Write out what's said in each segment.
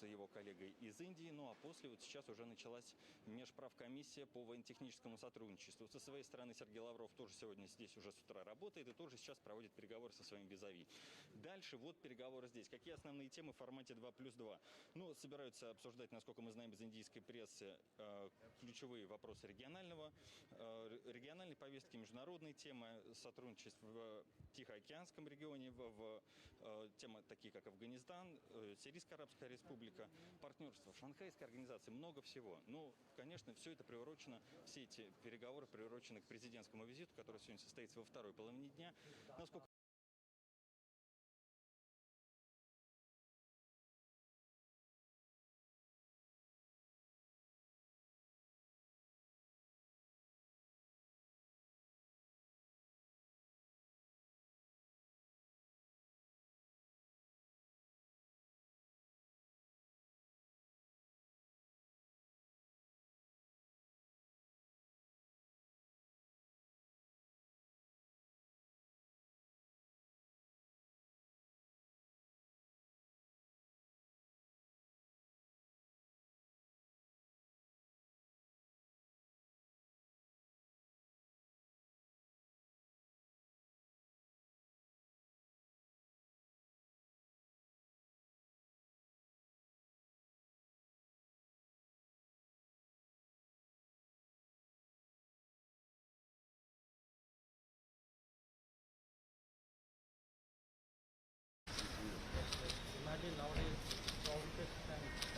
с его коллегой из Индии. Ну а после вот сейчас уже началась межправкомиссия по военно-техническому сотрудничеству. Со своей стороны Сергей Лавров тоже сегодня здесь уже с утра работает и тоже сейчас проводит переговоры со своим визави. Дальше вот переговоры здесь. Какие основные темы в формате 2+2? Ну, собираются обсуждать, насколько мы знаем из индийской прессы, ключевые вопросы региональной повестки, международные темы, сотрудничество в Тихоокеанском регионе, темы такие, как Афганистан, Сирийская Арабская Республика, партнерство в Шанхайской организации, много всего. Ну, конечно, все это приурочено, все эти переговоры приурочены к президентскому визиту, который сегодня состоится во второй половине дня. Насколько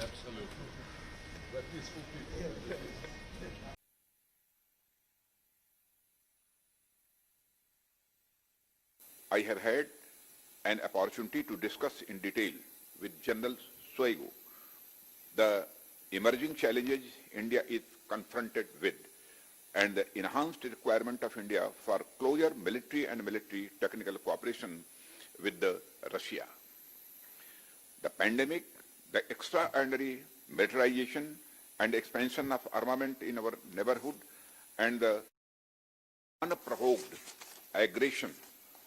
Absolutely. We're peaceful people. I have had an opportunity to discuss in detail with General Shoigu the emerging challenges India is confronted with and the enhanced requirement of India for closer military and military technical cooperation with Russia. The pandemic, the extraordinary militarization and expansion of armament in our neighborhood, and the unprovoked aggression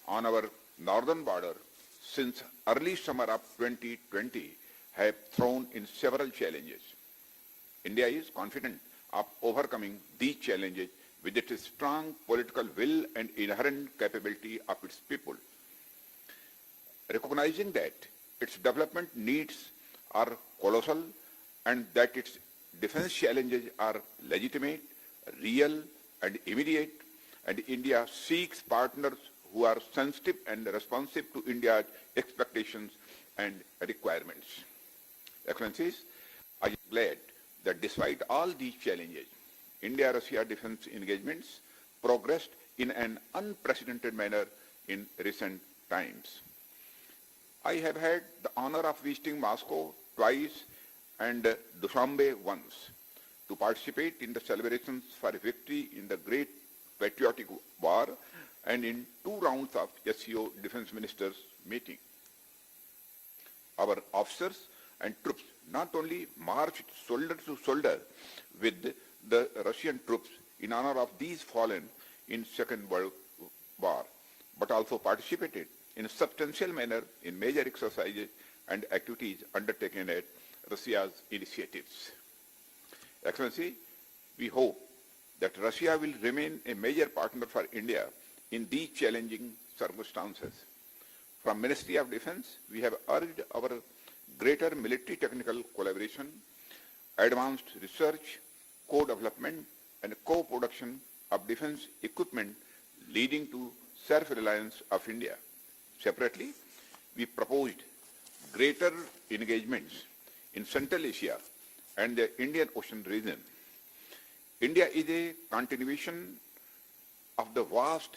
on our northern border since early summer of 2020 have thrown in several challenges. India is confident of overcoming these challenges with its strong political will and inherent capability of its people. Recognizing that its development needs are colossal and that its defense challenges are legitimate, real, and immediate, and India seeks partners who are sensitive and responsive to India's expectations and requirements. Excellencies, I am glad that despite all these challenges, India-Russia defense engagements progressed in an unprecedented manner in recent times. I have had the honor of visiting Moscow twice and Dushanbe once to participate in the celebrations for victory in the Great Patriotic War and in 2 rounds of SCO defense ministers meeting. Our officers and troops not only marched shoulder to shoulder with the Russian troops in honor of these fallen in Second World War, but also participated in a substantial manner in major exercises and activities undertaken at Russia's initiatives. Excellency, we hope that Russia will remain a major partner for India in these challenging circumstances. From Ministry of Defense, we have urged our greater military technical collaboration, advanced research, co-development, and co-production of defense equipment leading to self-reliance of India. Separately, we proposed greater engagements in Central Asia and the Indian Ocean region. India is a continuation of the vast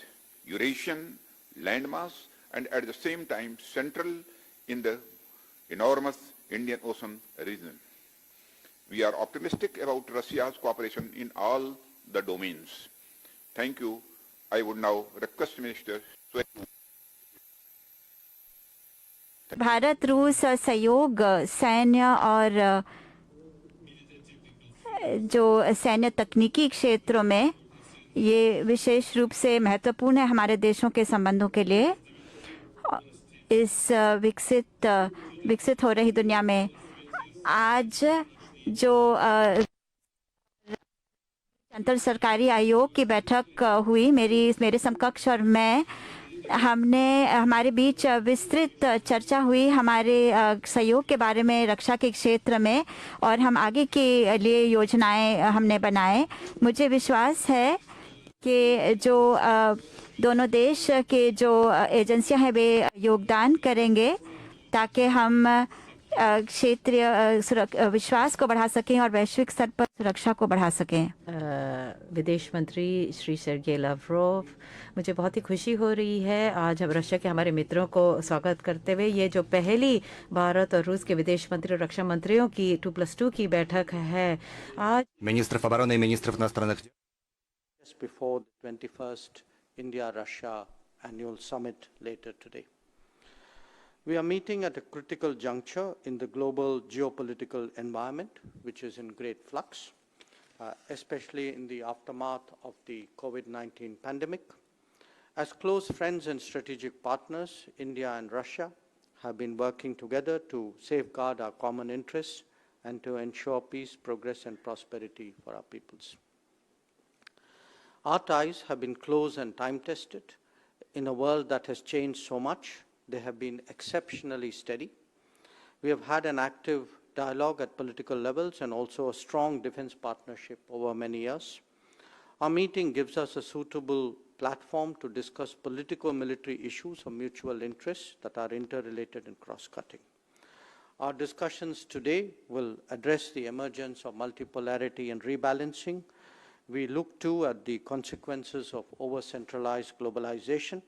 Eurasian landmass and at the same time central in the enormous Indian Ocean region. We are optimistic about Russia's cooperation in all the domains. Thank you. I would now request Minister Shoigu. Bharat रूस सहयोग सैन्य और जो सैन्य तकनीकी क्षेत्रों में ये विशेष रूप से महत्वपूर्ण है हमारे देशों के संबंधों के लिए। इस विकसित हो रही दुनिया में आज जो अंतर सरकारी आयोग की बैठक हुई, मेरे समकक्ष और मैं, हमारे बीच विस्तृत चर्चा हुई हमारे सहयोग के बारे में रक्षा के क्षेत्र में, और हम आगे के लिए योजनाएं हमने बनाए। मुझे विश्वास है कि जो दोनों देश के जो एजेंसियां हैं वे योगदान करेंगे ताकि हम क्षेत्रीय विश्वास को बढ़ा सकें और वैश्विक स्तर पर सुरक्षा को बढ़ा सकें। विदेश मंत्री श्री सर्गेई लावरोव, मुझे बहुत ही खुशी हो रही है आज हम रशिया के हमारे मित्रों को स्वागत करते हुए। ये जो पहली भारत और रूस के विदेश मंत्री और रक्षा मंत्रियों की 2+2 की बैठक है आज министров обороны и министров иностранных дел. Just before the 21st India-Russia annual summit later today. We are meeting at a critical juncture in the global geopolitical environment, which is in great flux, especially in the aftermath of the COVID-19 pandemic. As close friends and strategic partners, India and Russia have been working together to safeguard our common interests and to ensure peace, progress, and prosperity for our peoples. Our ties have been close and time-tested. In a world that has changed so much, they have been exceptionally steady. We have had an active dialogue at political levels and also a strong defense partnership over many years. Our meeting gives us a suitable platform to discuss politico-military issues of mutual interest that are interrelated and cross-cutting. Our discussions today will address the emergence of multipolarity and rebalancing. We look too at the consequences of over-centralized globalization.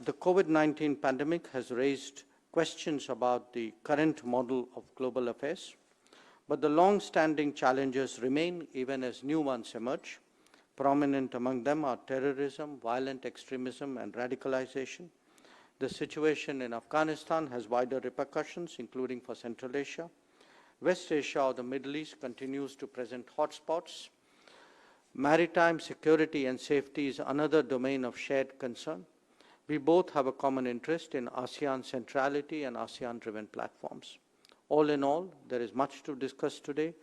The COVID-19 pandemic has raised questions about the current model of global affairs, but the long-standing challenges remain even as new ones emerge. Prominent among them are terrorism, violent extremism, and radicalization. The situation in Afghanistan has wider repercussions, including for Central Asia. West Asia or the Middle East continues to present hotspots. Maritime security and safety is another domain of shared concern. We both have a common interest in ASEAN centrality and ASEAN-driven platforms. All in all, there is much to discuss today.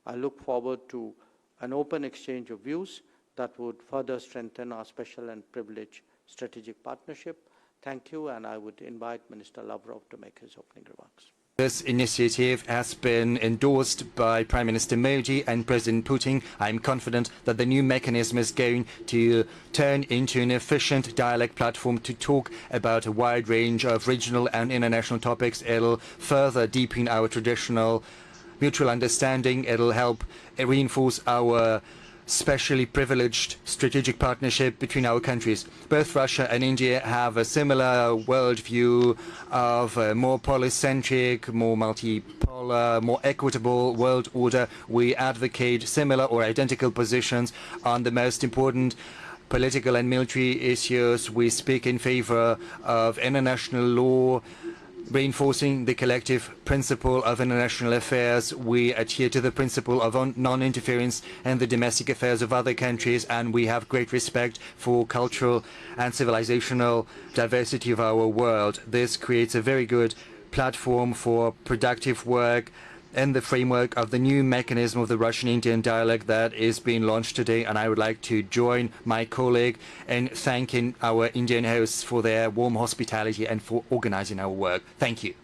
I look forward to an open exchange of views that would further strengthen our special and privileged strategic partnership. Thank you, and I would invite Minister Lavrov to make his opening remarks. This initiative has been endorsed by Prime Minister Modi and President Putin. I'm confident that the new mechanism is going to turn into an efficient dialogue platform to talk about a wide range of regional and international topics. It'll further deepen our traditional mutual understanding. It'll help reinforce our specially privileged strategic partnership between our countries. Both Russia and India have a similar worldview of a more polycentric, more multipolar, more equitable world order. We advocate similar or identical positions on the most important political and military issues. We speak in favor of international law, reinforcing the collective principle of international affairs. We adhere to the principle of non-interference in the domestic affairs of other countries, and we have great respect for cultural and civilizational diversity of our world. This creates a very good platform for productive work in the framework of the new mechanism of the Russian-Indian dialogue that is being launched today, and I would like to join my colleague in thanking our Indian hosts for their warm hospitality and for organizing our work. Thank you.